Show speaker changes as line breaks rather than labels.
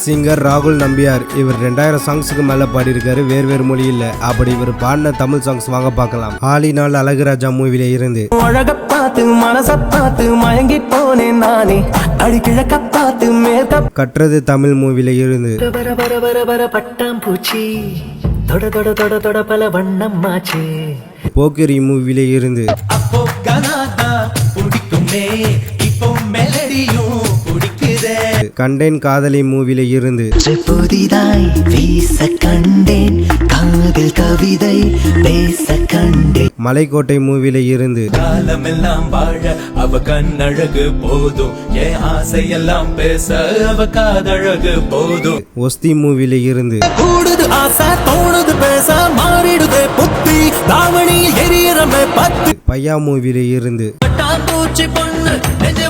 Singer ராகுல் நம்பியார். இவர் 2000 சாங்ஸுக்கு மேல பாடியிருக்காரு, வேறு மொழியில். அப்படி இவர் பாடின தமிழ் சாங்ஸ் வாங்க பார்க்கலாம். ஆலினால் அழகுராஜா மூவில இருந்து
அழக பார்த்து மனச பார்த்து மயங்கி போனேன் நானே, அடிக்கிழக்க பார்த்து மேற்க
கற்றது தமிழ் மூவில இருந்து
பர பர பர பர பட்டாம் பூச்சி தொட தொட தொட தொட பல வண்ணம் மாச்சு.
போக்கிரி மூவில இருந்து
அப்போ கனாதா பிடிக்குமே, இப்போ மெலடியும் பிடிக்குதே.
கண்டேன் காதலி மூவில இருந்து
புதிதாய் வீச கண்டேன், காதல் கவிதை பேச கண்டேன்.
மலைக்கோட்டை மூவில இருந்து
காலமெல்லாம் வாழ அவ கண்ணழகு போதும், என் ஆசையெல்லாம் பேச அவ காதழகு போதும்.
ஒஸ்தி மூவில இருந்து
கூடுது ஆசை தோணுது பேச மாறிடுதே புத்தி, தாவணியில் எரியறமே பத்து.
பையா மூவில இருந்து
பூச்சி பொண்ணு நெஞ்ச